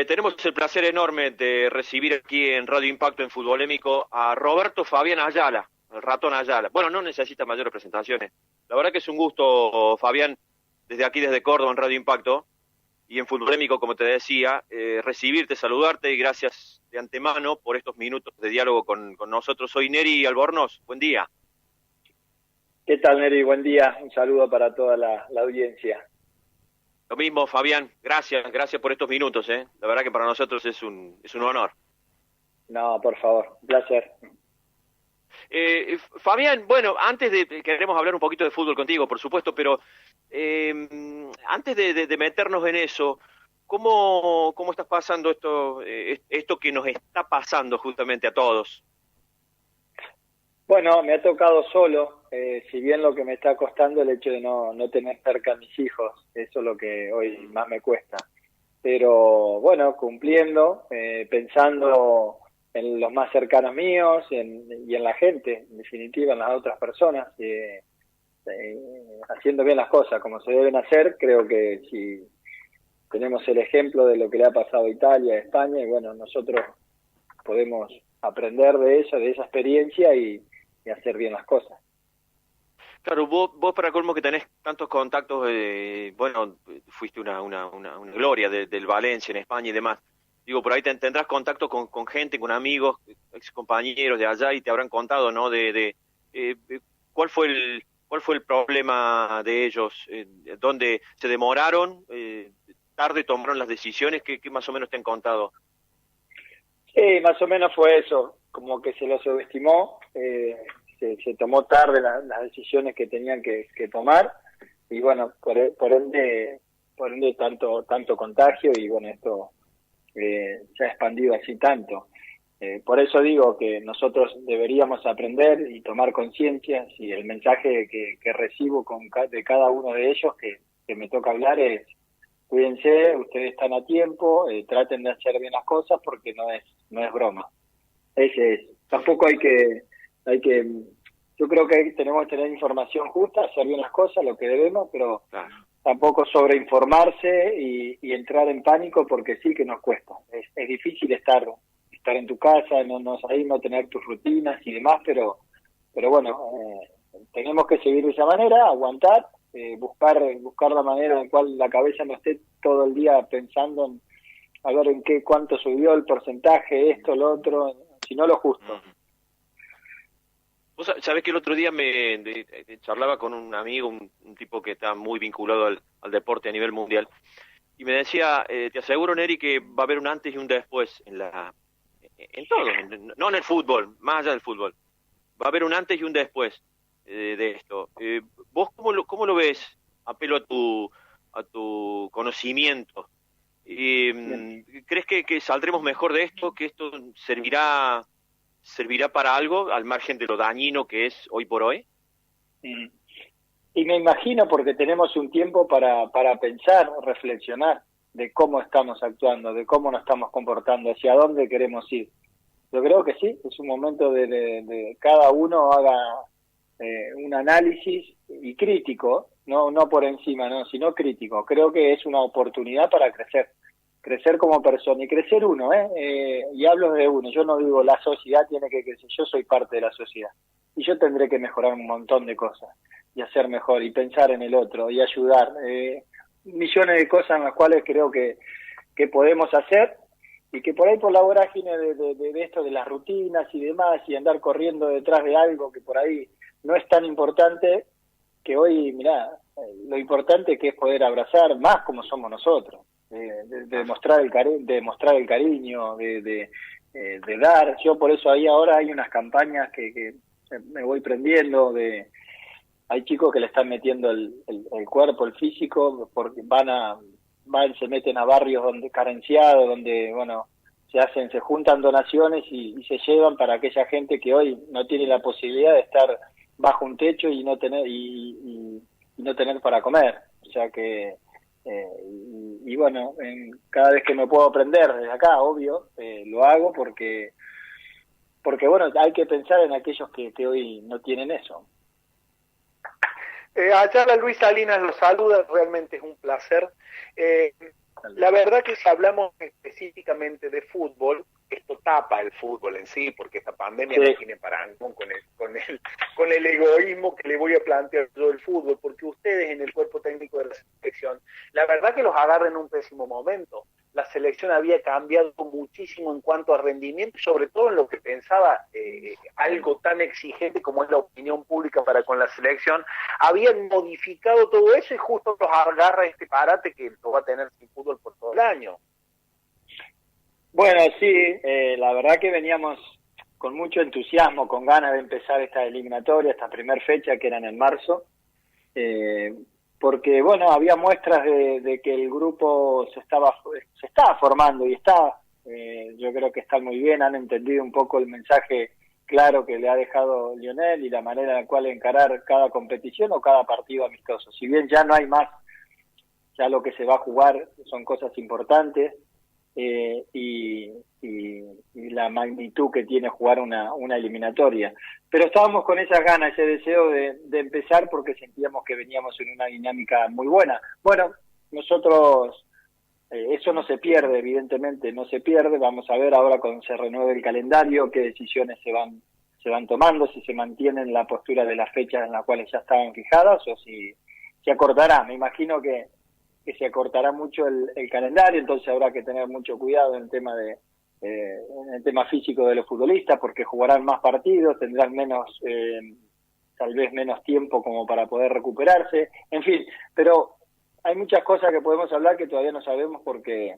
Tenemos el placer enorme de recibir aquí en Radio Impacto en Futbolémico a Roberto Fabián Ayala, el ratón Ayala. Bueno, no necesita mayores presentaciones. La verdad que es un gusto, Fabián, desde aquí, desde Córdoba, en Radio Impacto y en Futbolémico, como te decía, recibirte, saludarte y gracias de antemano por estos minutos de diálogo con nosotros. Soy Neri Albornoz, buen día. ¿Qué tal, Neri? Buen día. Un saludo para toda la audiencia. Lo mismo, Fabián, gracias por estos minutos, ¿eh? La verdad que para nosotros es un honor. No, por favor, un placer. Fabián, bueno, queremos hablar un poquito de fútbol contigo, por supuesto, pero antes de meternos en eso, ¿cómo estás pasando esto que nos está pasando justamente a todos? Bueno, me ha tocado solo, si bien lo que me está costando el hecho de no tener cerca a mis hijos, eso es lo que hoy más me cuesta. Pero bueno, cumpliendo, pensando en los más cercanos míos y en la gente, en definitiva, en las otras personas, haciendo bien las cosas como se deben hacer. Creo que si tenemos el ejemplo de lo que le ha pasado a Italia, a España, y bueno, nosotros podemos aprender de eso, de esa experiencia y hacer bien las cosas. Claro, vos para colmo que tenés tantos contactos, bueno, fuiste una gloria del Valencia en España y demás. Digo, por ahí tendrás contacto con gente, con amigos, ex compañeros de allá y te habrán contado, ¿no? ¿Cuál fue el problema de ellos? ¿Dónde se demoraron? ¿Tarde tomaron las decisiones? ¿Qué más o menos te han contado? Sí, más o menos fue eso, como que se lo subestimó, se tomó tarde las decisiones que tenían que tomar y bueno, por ende tanto contagio y bueno, esto se ha expandido así tanto. Por eso digo que nosotros deberíamos aprender y tomar conciencia, y el mensaje que recibo de cada uno de ellos que me toca hablar es: cuídense, ustedes están a tiempo, traten de hacer bien las cosas porque no es broma. Ese es. Tampoco hay que, yo creo que tenemos que tener información justa, hacer bien las cosas, lo que debemos, pero Claro. Tampoco sobreinformarse y entrar en pánico porque sí que nos cuesta. Es difícil estar en tu casa, no tener tus rutinas y demás, pero bueno, tenemos que seguir de esa manera, aguantar, buscar la manera en la cual la cabeza no esté todo el día pensando en a ver cuánto subió el porcentaje, esto, lo otro, sino lo justo. Vos sabés que el otro día charlaba con un amigo, un tipo que está muy vinculado al deporte a nivel mundial, y me decía, te aseguro, Neri, que va a haber un antes y un después en todo, no en el fútbol, más allá del fútbol. Va a haber un antes y un después de esto. ¿Vos cómo lo ves? Apelo a tu conocimiento. ¿Crees que saldremos mejor de esto? ¿Que esto servirá para algo al margen de lo dañino que es hoy por hoy? Y me imagino, porque tenemos un tiempo para pensar, reflexionar de cómo estamos actuando, de cómo nos estamos comportando, hacia dónde queremos ir. Yo creo que sí, es un momento de cada uno haga un análisis y crítico, no por encima, no, sino crítico. Creo que es una oportunidad para crecer como persona y crecer uno, y hablo de uno. Yo no digo la sociedad tiene que crecer, yo soy parte de la sociedad y yo tendré que mejorar un montón de cosas y hacer mejor y pensar en el otro y ayudar, millones de cosas en las cuales creo que podemos hacer y que por ahí por la vorágine de esto de las rutinas y demás y andar corriendo detrás de algo que por ahí no es tan importante, que hoy, mirá, lo importante que es poder abrazar más como somos nosotros, de mostrar el cariño, de dar. Yo por eso ahí ahora hay unas campañas que me voy prendiendo, hay chicos que le están metiendo el cuerpo, el físico, porque se meten a barrios donde carenciados, donde bueno, se juntan donaciones y se llevan para aquella gente que hoy no tiene la posibilidad de estar bajo un techo y no tener no tener para comer. O sea que y bueno, cada vez que me puedo aprender desde acá, obvio, lo hago porque bueno, hay que pensar en aquellos que hoy no tienen eso. Ayala, Luis Salinas los saluda, realmente es un placer. La verdad que si hablamos específicamente de fútbol, esto tapa el fútbol en sí, porque esta pandemia no tiene parangón con el egoísmo que le voy a plantear yo del fútbol, porque ustedes en el cuerpo técnico de la selección, la verdad que los agarran en un pésimo momento. La selección había cambiado muchísimo en cuanto a rendimiento, sobre todo en lo que pensaba algo tan exigente como es la opinión pública para con la selección. Habían modificado todo eso y justo los agarra este parate que lo va a tener sin fútbol por todo el año. Bueno, sí, la verdad que veníamos con mucho entusiasmo, con ganas de empezar esta eliminatoria, esta primer fecha que eran en marzo, porque bueno, había muestras de que el grupo se estaba formando y está, yo creo que están muy bien, han entendido un poco el mensaje claro que le ha dejado Lionel y la manera en la cual encarar cada competición o cada partido amistoso. Si bien ya no hay más, ya lo que se va a jugar son cosas importantes, y la magnitud que tiene jugar una eliminatoria. Pero estábamos con esas ganas, ese deseo de empezar porque sentíamos que veníamos en una dinámica muy buena. Bueno, nosotros, eso no se pierde, evidentemente, no se pierde. Vamos a ver ahora cuando se renueve el calendario qué decisiones se van tomando, si se mantienen la postura de las fechas en las cuales ya estaban fijadas o si se acortará. Me imagino que se acortará mucho el calendario, entonces habrá que tener mucho cuidado en el tema en el tema físico de los futbolistas, porque jugarán más partidos, tendrán tal vez menos tiempo como para poder recuperarse, en fin, pero hay muchas cosas que podemos hablar que todavía no sabemos porque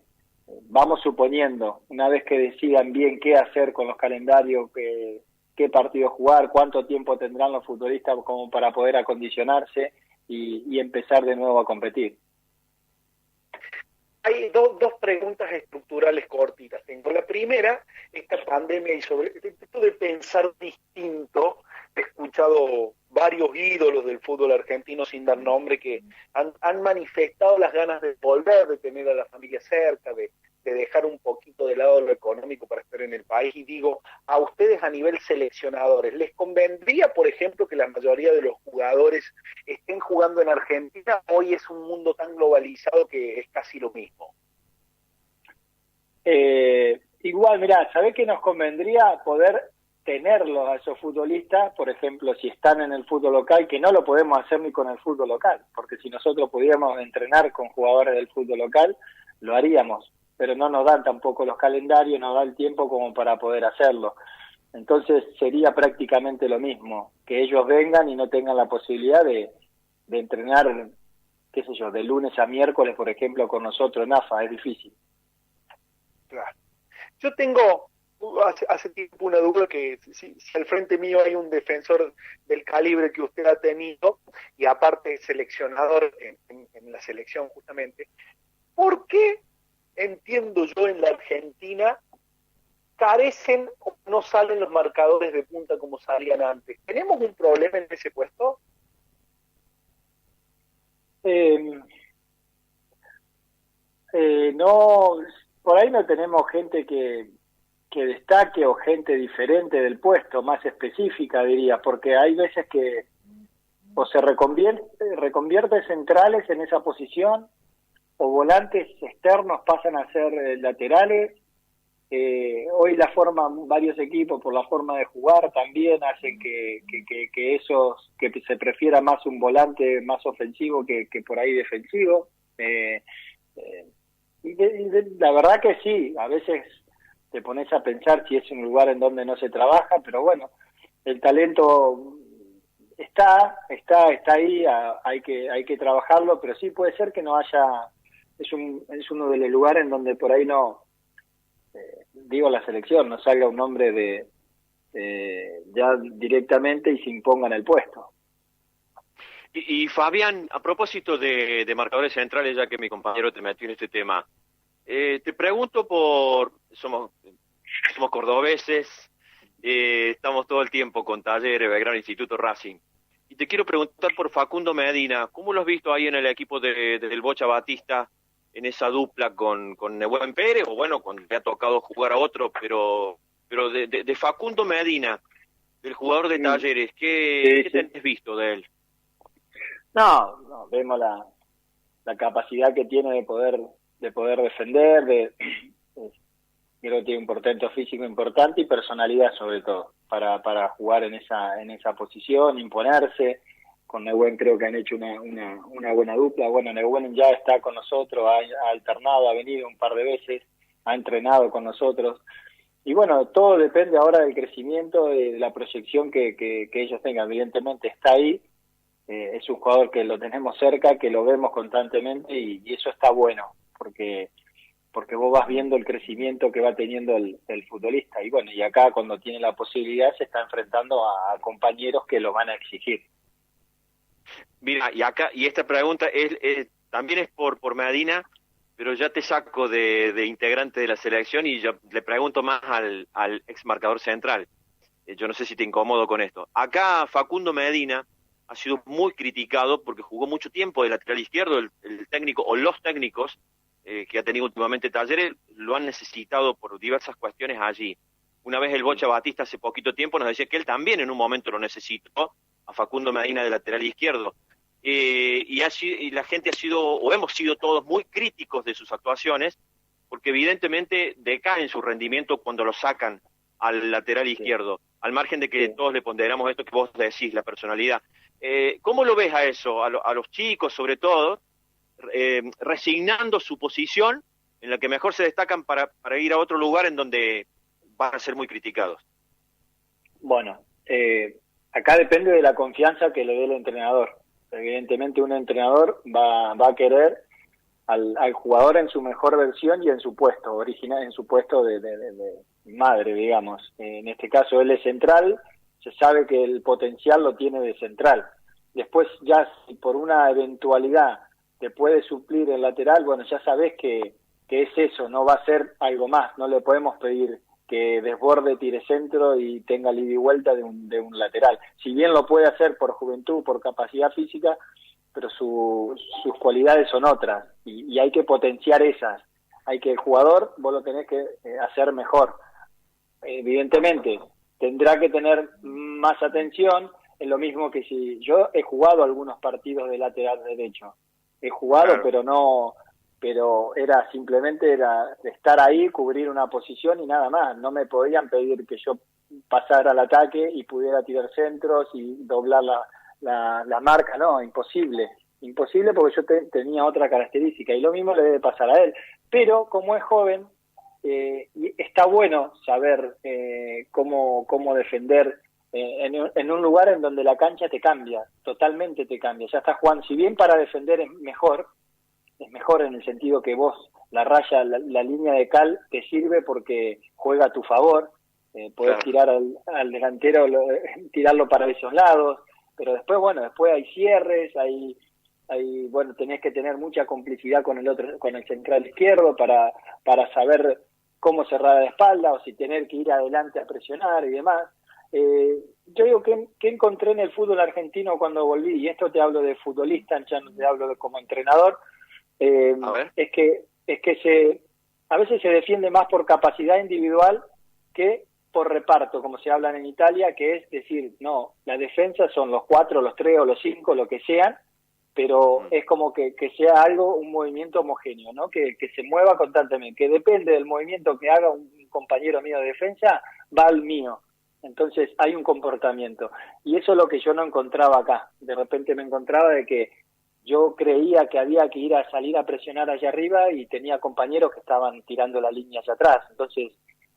vamos suponiendo, una vez que decidan bien qué hacer con los calendarios, qué partidos jugar, cuánto tiempo tendrán los futbolistas como para poder acondicionarse y empezar de nuevo a competir. Hay dos preguntas estructurales cortitas. Tengo la primera, esta pandemia y sobre esto de pensar distinto. He escuchado varios ídolos del fútbol argentino sin dar nombre que han manifestado las ganas de volver, de tener a la familia cerca, de dejar un poquito de lado lo económico para estar en el país. Y digo, a ustedes a nivel seleccionadores, ¿les convendría, por ejemplo, que la mayoría de los jugadores estén jugando en Argentina? Hoy es un mundo tan globalizado que es casi lo mismo. Igual, mirá, ¿sabés qué nos convendría poder tenerlos a esos futbolistas? Por ejemplo, si están en el fútbol local, que no lo podemos hacer ni con el fútbol local, porque si nosotros pudiéramos entrenar con jugadores del fútbol local, lo haríamos, pero no nos dan tampoco los calendarios, no da el tiempo como para poder hacerlo. Entonces sería prácticamente lo mismo, que ellos vengan y no tengan la posibilidad de entrenar, qué sé yo, de lunes a miércoles, por ejemplo, con nosotros en AFA, es difícil. Claro. Yo tengo hace tiempo una duda que si al frente mío hay un defensor del calibre que usted ha tenido y aparte seleccionador en la selección justamente, ¿por qué entiendo yo en la Argentina carecen o no salen los marcadores de punta como salían antes? ¿Tenemos un problema en ese puesto? No, por ahí no tenemos gente que destaque o gente diferente del puesto, más específica diría, porque hay veces que o se reconvierte centrales en esa posición o volantes externos pasan a ser laterales. Hoy varios equipos por la forma de jugar también hacen que se prefiera más un volante más ofensivo que por ahí defensivo. La verdad que sí, a veces te pones a pensar si es un lugar en donde no se trabaja, pero bueno, el talento está ahí, hay que trabajarlo, pero sí puede ser que no haya, es uno de los lugares en donde por ahí no, digo la selección, no salga un hombre ya directamente y se imponga en el puesto. Y Fabián, a propósito de marcadores centrales, ya que mi compañero te metió en este tema, te pregunto somos cordobeses, estamos todo el tiempo con Talleres, Belgrano, Instituto, Racing, y te quiero preguntar por Facundo Medina, ¿cómo lo has visto ahí en el equipo del Bocha Batista, en esa dupla con Nehuen Pérez, o bueno, cuando le ha tocado jugar a otro, pero de Facundo Medina, del jugador de Talleres, ¿qué tenés visto de él? No, vemos la capacidad que tiene de poder de poder defender, creo que tiene un portento físico importante y personalidad sobre todo para jugar en esa posición, imponerse. Con Neuwen creo que han hecho una buena dupla. Bueno, Neuwen ya está con nosotros, ha alternado, ha venido un par de veces, ha entrenado con nosotros. Y bueno, todo depende ahora del crecimiento, de la proyección que ellos tengan. Evidentemente está ahí, es un jugador que lo tenemos cerca, que lo vemos constantemente y eso está bueno, porque vos vas viendo el crecimiento que va teniendo el futbolista. Y bueno, y acá cuando tiene la posibilidad se está enfrentando a compañeros que lo van a exigir. Mira, y esta pregunta también es por Medina, pero ya te saco de integrante de la selección y yo le pregunto más al ex marcador central. Yo no sé si te incomodo con esto. Acá Facundo Medina ha sido muy criticado porque jugó mucho tiempo de lateral izquierdo. El técnico o los técnicos que ha tenido últimamente Talleres lo han necesitado por diversas cuestiones allí. Una vez el Bocha Batista hace poquito tiempo nos decía que él también en un momento lo necesitó, a Facundo Medina de lateral izquierdo. Y la gente ha sido, o hemos sido todos muy críticos de sus actuaciones, porque evidentemente decae su rendimiento cuando lo sacan al lateral izquierdo, al margen de que todos le ponderamos esto que vos decís, la personalidad. ¿Cómo lo ves a eso, a los chicos sobre todo, resignando su posición en la que mejor se destacan para ir a otro lugar en donde van a ser muy criticados? Bueno, acá depende de la confianza que le dé el entrenador. Evidentemente un entrenador va a querer al jugador en su mejor versión y en su puesto original, en su puesto de madre, digamos. En este caso él es central, se sabe que el potencial lo tiene de central. Después ya si por una eventualidad te puede suplir el lateral, bueno, ya sabes que es eso, no va a ser algo más, no le podemos pedir que desborde, tire centro y tenga ida y vuelta de un lateral. Si bien lo puede hacer por juventud, por capacidad física, pero sus cualidades son otras y hay que potenciar esas. Hay que el jugador, vos lo tenés que hacer mejor. Evidentemente, tendrá que tener más atención, es lo mismo que si yo he jugado algunos partidos de lateral derecho. He jugado, claro. pero era simplemente estar ahí, cubrir una posición y nada más. No me podían pedir que yo pasara al ataque y pudiera tirar centros y doblar la marca, no, imposible porque yo tenía otra característica y lo mismo le debe pasar a él. Pero como es joven, está bueno saber cómo defender en un lugar en donde la cancha te cambia, totalmente te cambia. Ya está jugando, si bien para defender es mejor en el sentido que vos, la raya, la línea de cal te sirve porque juega a tu favor, podés tirar al delantero, tirarlo para esos lados, pero después hay cierres, bueno, tenés que tener mucha complicidad con el central izquierdo para saber cómo cerrar la espalda o si tener que ir adelante a presionar y demás. Yo digo que encontré en el fútbol argentino cuando volví, y esto te hablo de futbolista, ya no te hablo como entrenador, es que a veces se defiende más por capacidad individual que por reparto, como se hablan en Italia, que es decir, no, la defensa son los 4, los 3 o los 5, lo que sean, pero es como que sea un movimiento homogéneo, ¿no? Que se mueva constantemente, que depende del movimiento que haga un compañero mío de defensa, va al mío. Entonces hay un comportamiento. Y eso es lo que yo no encontraba acá. De repente me encontraba de que yo creía que había que salir a presionar allá arriba y tenía compañeros que estaban tirando la línea hacia atrás. Entonces,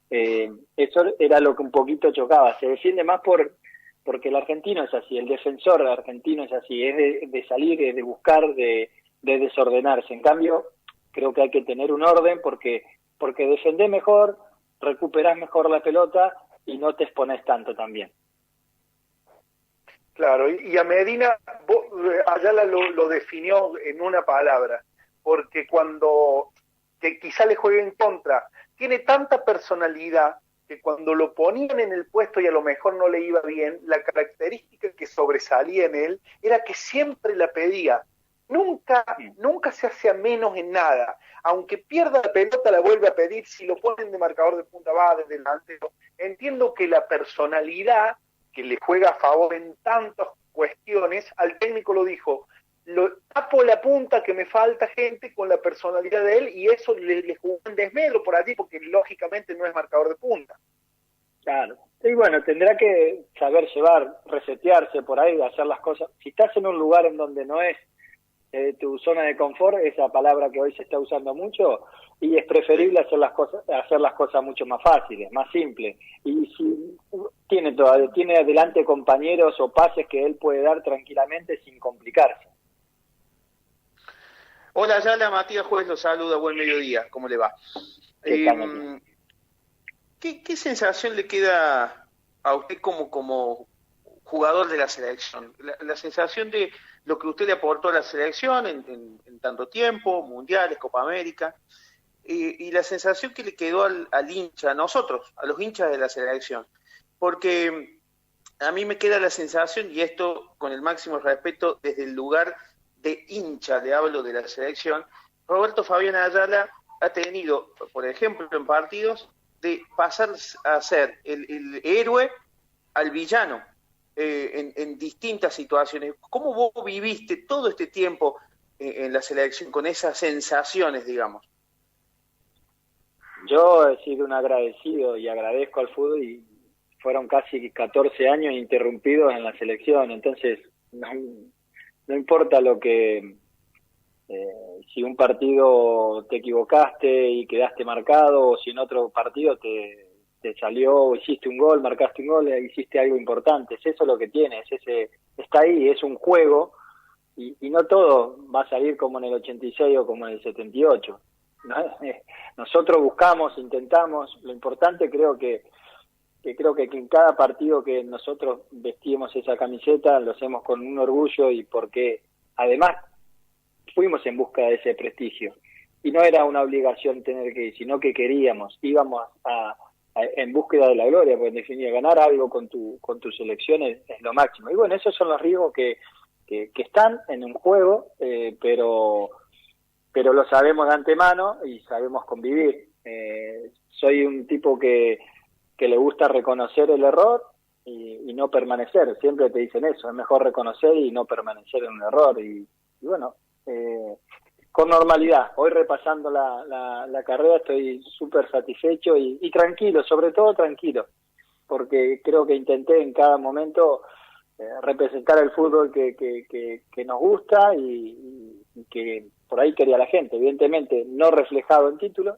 eso era lo que un poquito chocaba. Se defiende más porque el argentino es así, el defensor argentino es así, es de salir, es de buscar, de desordenarse. En cambio, creo que hay que tener un orden porque defendés mejor, recuperás mejor la pelota y no te exponés tanto también. Claro, y a Medina, Ayala lo definió en una palabra, porque que quizá le juegue en contra, tiene tanta personalidad que cuando lo ponían en el puesto y a lo mejor no le iba bien, la característica que sobresalía en él era que siempre la pedía. Nunca se hacía menos en nada. Aunque pierda la pelota, la vuelve a pedir. Si lo ponen de marcador de punta, va de delantero. Entiendo que la personalidad que le juega a favor en tantas cuestiones, al técnico lo dijo, lo tapo la punta que me falta gente con la personalidad de él y eso le jugó un desmedro por allí porque lógicamente no es marcador de punta. Claro. Y bueno, tendrá que saber llevar, resetearse por ahí, hacer las cosas. Si estás en un lugar en donde no es tu zona de confort, esa palabra que hoy se está usando mucho, y es preferible hacer las cosas mucho más fáciles, más simples. Y si tiene adelante compañeros o pases que él puede dar tranquilamente sin complicarse. Hola, Ayala, Matías Juez lo saluda, buen mediodía, ¿cómo le va? ¿Qué sensación le queda a usted como jugador de la selección? La sensación de lo que usted le aportó a la selección en tanto tiempo, mundiales, Copa América, y la sensación que le quedó al hincha, a nosotros, a los hinchas de la selección. Porque a mí me queda la sensación, y esto con el máximo respeto desde el lugar de hincha, le hablo de la selección, Roberto Fabián Ayala ha tenido, por ejemplo, en partidos, de pasar a ser el héroe al villano en distintas situaciones. ¿Cómo vos viviste todo este tiempo en la selección con esas sensaciones, digamos? Yo he sido un agradecido y agradezco al fútbol y fueron casi 14 años interrumpidos en la selección, entonces no importa lo que... si un partido te equivocaste y quedaste marcado, o si en otro partido te salió, hiciste un gol, marcaste un gol, hiciste algo importante, es eso lo que tienes, está ahí, es un juego, y no todo va a salir como en el 86 o como en el 78. ¿No? Nosotros buscamos, intentamos, lo importante creo que en cada partido que nosotros vestimos esa camiseta lo hacemos con un orgullo y porque además fuimos en busca de ese prestigio y no era una obligación tener que ir, sino que íbamos en búsqueda de la gloria, porque en definitiva ganar algo con tu selección es lo máximo. Y bueno, esos son los riesgos que están en un juego, pero lo sabemos de antemano y sabemos convivir. Soy un tipo que le gusta reconocer el error y no permanecer. Siempre te dicen eso, es mejor reconocer y no permanecer en un error. Y bueno, con normalidad. Hoy repasando la carrera estoy súper satisfecho y tranquilo, sobre todo tranquilo, porque creo que intenté en cada momento representar el fútbol que nos gusta y que por ahí quería la gente. Evidentemente no reflejado en títulos,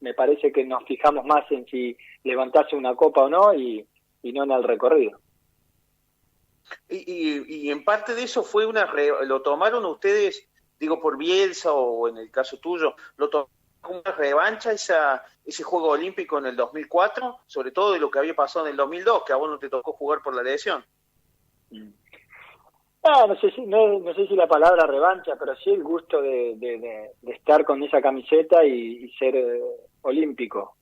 me parece que nos fijamos más en si levantase una copa o no y no en el recorrido. Y en parte de eso fue lo tomaron ustedes, digo por Bielsa o en el caso tuyo, lo tomaron como una revancha ese Juego Olímpico en el 2004, sobre todo de lo que había pasado en el 2002, que a vos no te tocó jugar por la lesión. No sé si la palabra revancha, pero sí el gusto de estar con esa camiseta y ser olímpico,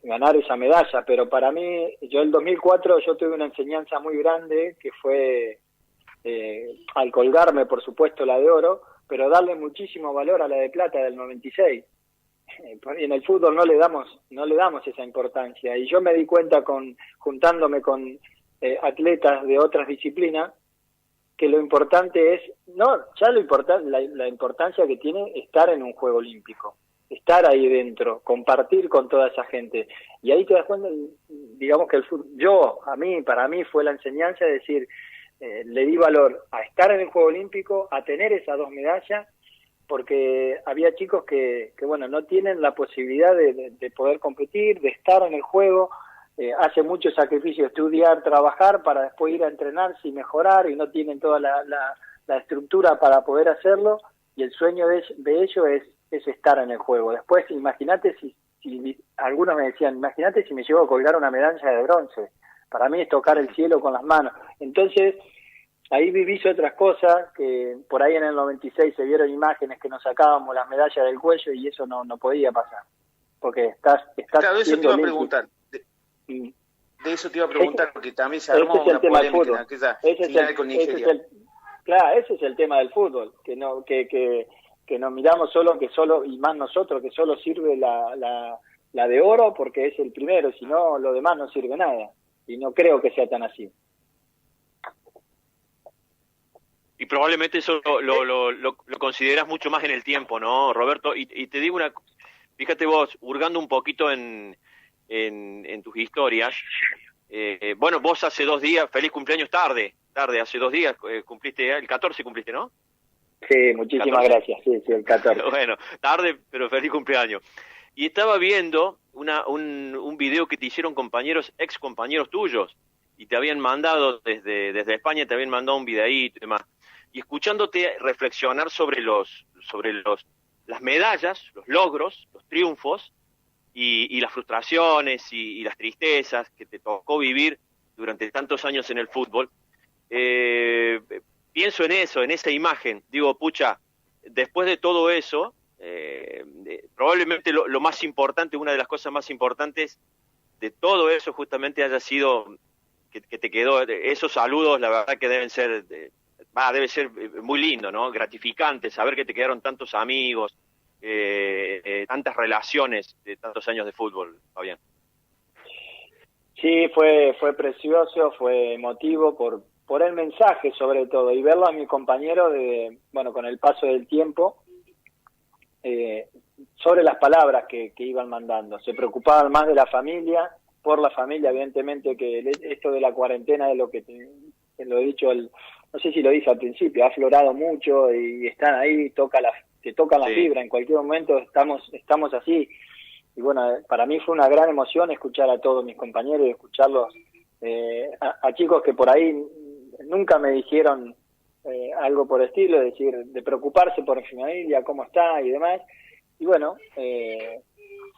ganar esa medalla. Pero para mí, yo el 2004 yo tuve una enseñanza muy grande que fue al colgarme, por supuesto, la de oro, pero darle muchísimo valor a la de plata del 96. En el fútbol no le damos esa importancia, y yo me di cuenta juntándome con atletas de otras disciplinas que lo importante es la importancia que tiene estar en un juego olímpico, estar ahí dentro, compartir con toda esa gente, y ahí te das cuenta, digamos que el fútbol, para mí fue la enseñanza de decir, le di valor a estar en el juego olímpico, a tener esas 2 medallas, porque había chicos que bueno, no tienen la posibilidad de poder competir, de estar en el juego, hace mucho sacrificio estudiar, trabajar para después ir a entrenarse y mejorar, y no tienen toda la estructura para poder hacerlo, y el sueño de ellos es estar en el juego. Después, imagínate si algunos me decían, imagínate si me llego a colgar una medalla de bronce. Para mí es tocar el cielo con las manos. Entonces, ahí vivís otras cosas, que por ahí en el 96 se vieron imágenes que nos sacábamos las medallas del cuello y eso no podía pasar. Porque estás claro, eso te iba a olímpico. Preguntar. De eso te iba a preguntar, porque también se armó una polémica en aquella final con Nigeria. Ese es el tema del fútbol, que nos miramos solo y más nosotros, que solo sirve la de oro porque es el primero, si no, lo demás no sirve nada. Y no creo que sea tan así. Y probablemente eso lo consideras mucho más en el tiempo, ¿no, Roberto? Y te digo fíjate vos, hurgando un poquito en tus historias, bueno, vos hace 2 días, feliz cumpleaños tarde, hace 2 días, cumpliste, el 14 cumpliste, ¿no? Sí, muchísimas 14. Gracias, sí, el 14. Bueno, tarde, pero feliz cumpleaños. Y estaba viendo un video que te hicieron ex compañeros tuyos, y te habían mandado desde España, te habían mandado un videíto y demás. Y escuchándote reflexionar sobre las medallas, los logros, los triunfos, y las frustraciones y las tristezas que te tocó vivir durante tantos años en el fútbol, pienso en eso, en esa imagen. Digo, pucha, después de todo eso, probablemente lo más importante, una de las cosas más importantes de todo eso justamente haya sido que te quedó esos saludos. La verdad que debe ser muy lindo, ¿no? Gratificante saber que te quedaron tantos amigos, tantas relaciones de tantos años de fútbol, Fabián. Sí, fue precioso, fue emotivo por el mensaje sobre todo, y verlo a mi compañero con el paso del tiempo, sobre las palabras que iban mandando. Se preocupaban más de la familia, por la familia, evidentemente, que esto de la cuarentena es lo que lo he dicho, no sé si lo dije al principio, ha aflorado mucho y están ahí, te tocan la fibra, en cualquier momento estamos así. Y bueno, para mí fue una gran emoción escuchar a todos mis compañeros y escucharlos, a chicos que por ahí nunca me dijeron algo por el estilo, es decir, de preocuparse por mi familia, cómo está y demás. Y bueno,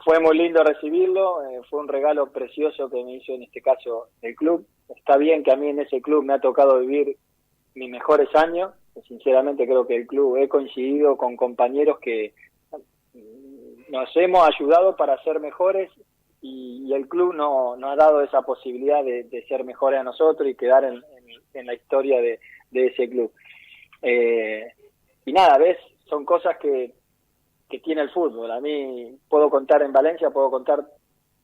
fue muy lindo recibirlo, fue un regalo precioso que me hizo en este caso el club. Está bien que a mí en ese club me ha tocado vivir mis mejores años, sinceramente creo que el club, he coincidido con compañeros que nos hemos ayudado para ser mejores, y el club no ha dado esa posibilidad de ser mejores a nosotros y quedar en la historia de ese club. Y nada, ves, son cosas que tiene el fútbol. A mí puedo contar en Valencia,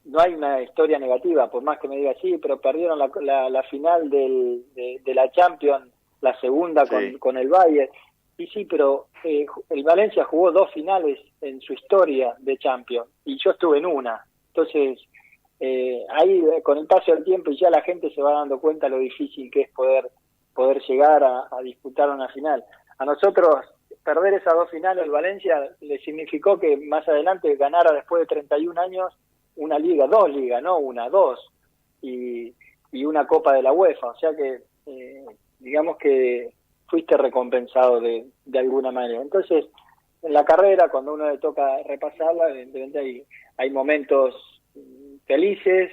no hay una historia negativa, por más que me diga sí, pero perdieron la final de la Champions, la segunda con el Bayern. Y sí, pero el Valencia jugó 2 finales en su historia de Champions y yo estuve en una. Entonces, ahí con el paso del tiempo y ya la gente se va dando cuenta lo difícil que es poder llegar a disputar una final. A nosotros perder esas 2 finales, el Valencia le significó que más adelante ganara después de 31 años una liga, 2 ligas, no una, 2, y una Copa de la UEFA. O sea que digamos que fuiste recompensado de alguna manera. Entonces, en la carrera, cuando uno le toca repasarla, evidentemente hay momentos felices,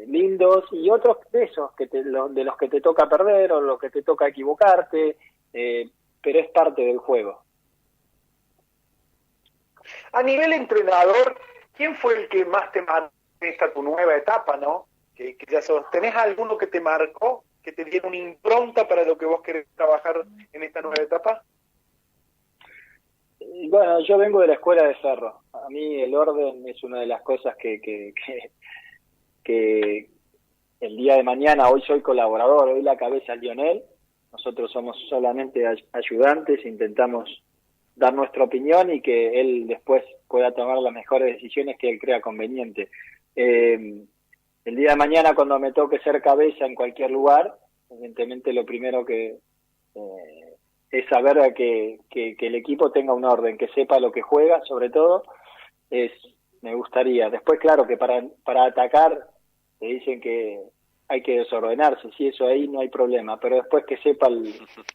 lindos, y otros de esos de los que te toca perder o los que te toca equivocarte, pero es parte del juego. A nivel entrenador, ¿quién fue el que más te marcó en esta tu nueva etapa, no? Que ya ¿tenés alguno que te marcó, que te diera una impronta para lo que vos querés trabajar en esta nueva etapa? Bueno, yo vengo de la escuela de Ferro. A mí el orden es una de las cosas que el día de mañana, hoy soy colaborador, hoy la cabeza es Lionel. Nosotros somos solamente ayudantes, intentamos dar nuestra opinión y que él después pueda tomar las mejores decisiones que él crea conveniente. El día de mañana, cuando me toque ser cabeza en cualquier lugar, evidentemente lo primero que es saber que el equipo tenga un orden, que sepa lo que juega, sobre todo, me gustaría. Después, claro, que para atacar te dicen que hay que desordenarse, si eso ahí no hay problema, pero después que sepa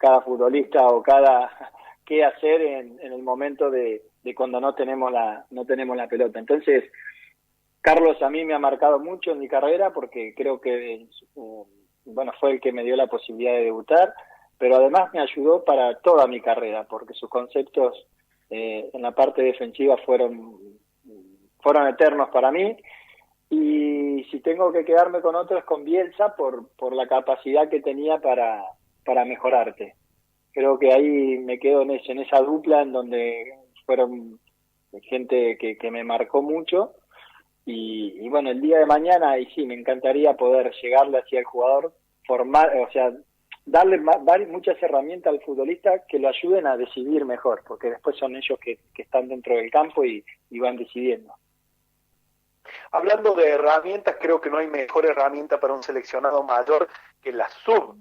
cada futbolista o qué hacer en el momento de cuando no tenemos la pelota. Entonces, Carlos a mí me ha marcado mucho en mi carrera porque creo que fue el que me dio la posibilidad de debutar, pero además me ayudó para toda mi carrera porque sus conceptos en la parte defensiva fueron eternos para mí. Y si tengo que quedarme con otro es con Bielsa por la capacidad que tenía para mejorarte. Creo que ahí me quedo en esa dupla en donde fueron gente que me marcó mucho. Y bueno, el día de mañana, y sí, me encantaría poder llegarle hacia el jugador, darle muchas herramientas al futbolista que lo ayuden a decidir mejor, porque después son ellos que están dentro del campo y van decidiendo. Hablando de herramientas, creo que no hay mejor herramienta para un seleccionado mayor que la sub,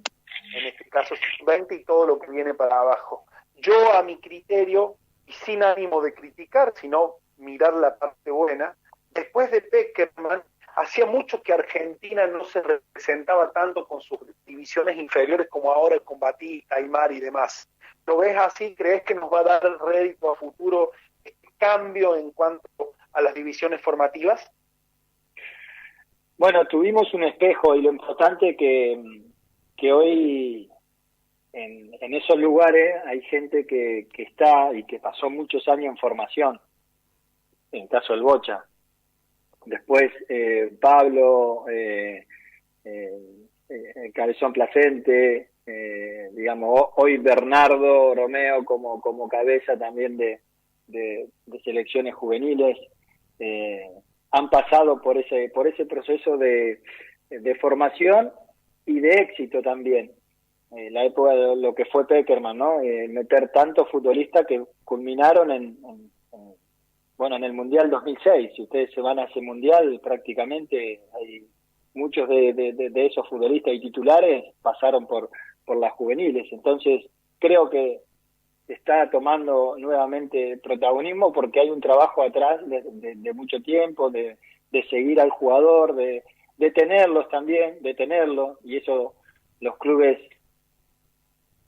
en este caso sub-20 y todo lo que viene para abajo. Yo, a mi criterio, y sin ánimo de criticar, sino mirar la parte buena, después de Pekerman, hacía mucho que Argentina no se representaba tanto con sus divisiones inferiores como ahora con Batista, Aymar y demás. ¿Lo ves así? ¿Crees que nos va a dar rédito a futuro este cambio en cuanto a las divisiones formativas? Bueno, tuvimos un espejo y lo importante que hoy en esos lugares hay gente que está y que pasó muchos años en formación, en el caso del Bocha. Después Pablo, Cabezón Placente, digamos, hoy Bernardo Romeo como cabeza también de selecciones juveniles, han pasado por ese proceso de formación y de éxito también. La época de lo que fue Pekerman, ¿no? Meter tantos futbolistas que culminaron en el Mundial 2006. Si ustedes se van a ese Mundial, prácticamente hay muchos de esos futbolistas y titulares pasaron por las juveniles. Entonces, creo que está tomando nuevamente protagonismo porque hay un trabajo atrás de mucho tiempo, de seguir al jugador, de tenerlos también, de tenerlo, y eso los clubes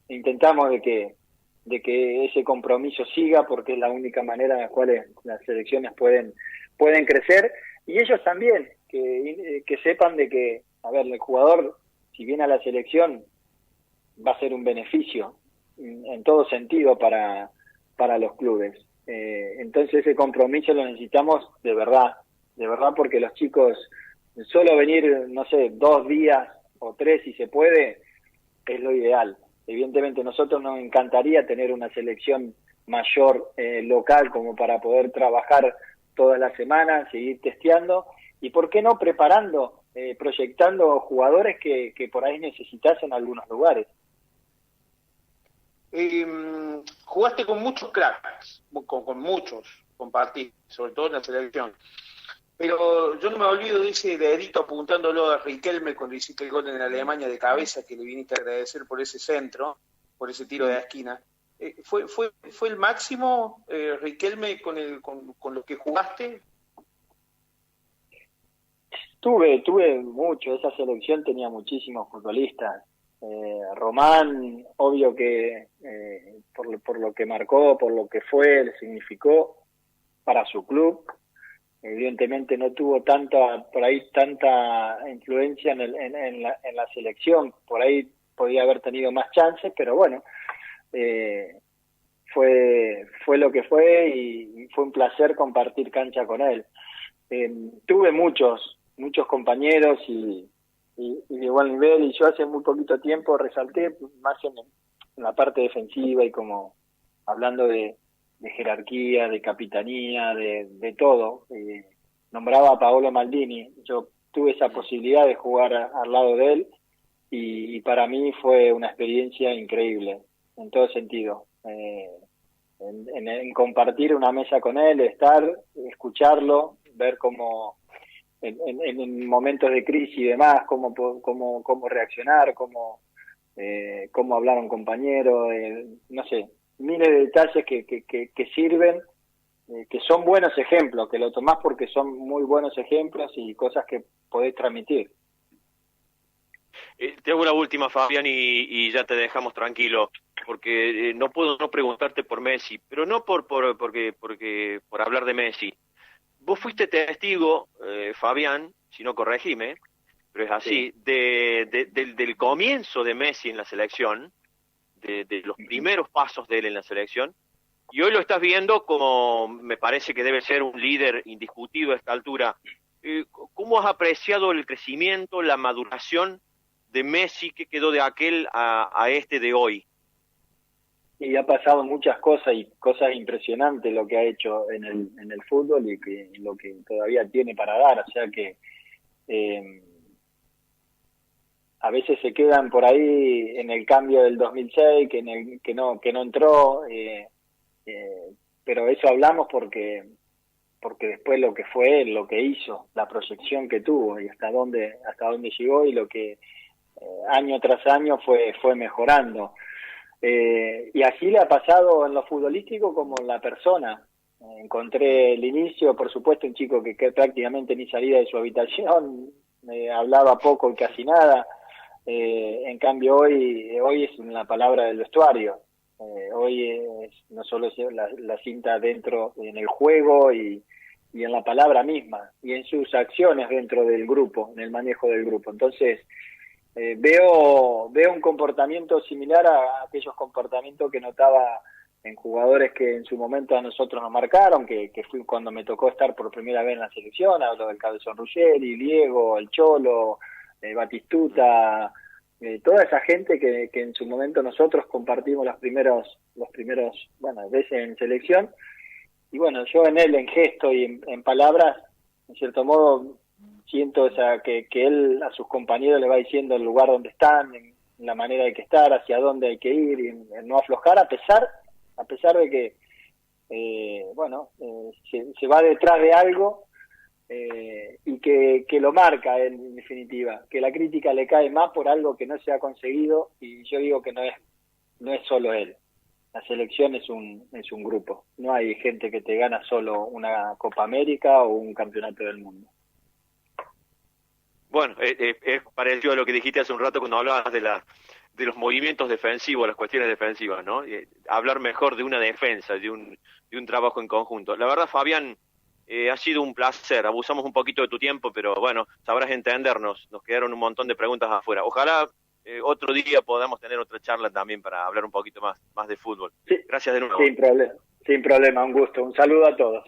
intentamos de que ese compromiso siga, porque es la única manera en la cual las selecciones pueden crecer, y ellos también, que sepan de que, a ver, el jugador, si viene a la selección, va a ser un beneficio en todo sentido para los clubes. Entonces ese compromiso lo necesitamos de verdad, porque los chicos, solo venir, no sé, 2 días o 3 si se puede, es lo ideal. Evidentemente nosotros nos encantaría tener una selección mayor local como para poder trabajar todas las semanas, seguir testeando y por qué no preparando, proyectando jugadores que por ahí necesitas en algunos lugares. Jugaste con muchos cracks, con muchos, compartiste, sobre todo en la selección. Pero yo no me olvido de ese dedito apuntándolo a Riquelme cuando hiciste el gol en Alemania de cabeza, que le viniste a agradecer por ese centro, por ese tiro de la esquina. ¿Fue el máximo, Riquelme, con lo que jugaste? Tuve mucho, esa selección tenía muchísimos futbolistas. Román, obvio que por lo que marcó, por lo que fue, le significó para su club. Evidentemente no tuvo tanta influencia en la selección, por ahí podía haber tenido más chances, pero bueno, fue lo que fue y fue un placer compartir cancha con él. Tuve muchos compañeros y de igual nivel, y yo hace muy poquito tiempo resalté más en la parte defensiva y como hablando de jerarquía, de capitanía, de todo. Nombraba a Paolo Maldini. Yo tuve esa posibilidad de jugar al lado de él y para mí fue una experiencia increíble, en todo sentido. En compartir una mesa con él, estar, escucharlo, ver cómo en momentos de crisis y demás, cómo reaccionar, cómo hablar a un compañero, no sé, miles de detalles que sirven, que son buenos ejemplos, que lo tomás porque son muy buenos ejemplos y cosas que podés transmitir. Te hago una última, Fabián, y ya te dejamos tranquilo, porque no puedo no preguntarte por Messi, pero no por hablar de Messi. Vos fuiste testigo, Fabián, si no corregime, pero es así, sí, del comienzo de Messi en la selección, de los primeros pasos de él en la selección, y hoy lo estás viendo como me parece que debe ser un líder indiscutido a esta altura. ¿Cómo has apreciado el crecimiento, la maduración de Messi que quedó de aquel a este de hoy? Y ha pasado muchas cosas y cosas impresionantes lo que ha hecho en el fútbol y lo que todavía tiene para dar, o sea que a veces se quedan por ahí en el cambio del 2006, que no entró, pero eso hablamos porque después lo que fue él, lo que hizo, la proyección que tuvo y hasta dónde llegó, y lo que año tras año fue mejorando. Y así le ha pasado en lo futbolístico como en la persona. Encontré el inicio, por supuesto, un chico que prácticamente ni salía de su habitación, hablaba poco y casi nada. En cambio hoy es una palabra del vestuario. Hoy no solo es la cinta dentro en el juego y en la palabra misma y en sus acciones dentro del grupo, en el manejo del grupo. Entonces veo un comportamiento similar a aquellos comportamientos que notaba en jugadores que en su momento a nosotros nos marcaron, que fui cuando me tocó estar por primera vez en la selección. Hablo del Cabezón Ruggeri, Diego, el Cholo, Batistuta, toda esa gente que en su momento nosotros compartimos los primeros veces en selección. Y bueno, yo en él, en gesto y en palabras, en cierto modo, siento que él a sus compañeros le va diciendo el lugar donde están, en la manera de que estar, hacia dónde hay que ir, y en no aflojar, a pesar de que se va detrás de algo, y que lo marca él, en definitiva, que la crítica le cae más por algo que no se ha conseguido, y yo digo que no es solo él. La selección es un grupo, no hay gente que te gana solo una Copa América o un campeonato del mundo. Bueno, es parecido a lo que dijiste hace un rato cuando hablabas de los movimientos defensivos, las cuestiones defensivas, ¿no? Hablar mejor de una defensa, de un trabajo en conjunto. La verdad, Fabián, ha sido un placer. Abusamos un poquito de tu tiempo, pero bueno, sabrás entendernos. Nos quedaron un montón de preguntas afuera. Ojalá otro día podamos tener otra charla también para hablar un poquito más de fútbol. Sí, gracias de nuevo. Sin problema, un gusto. Un saludo a todos.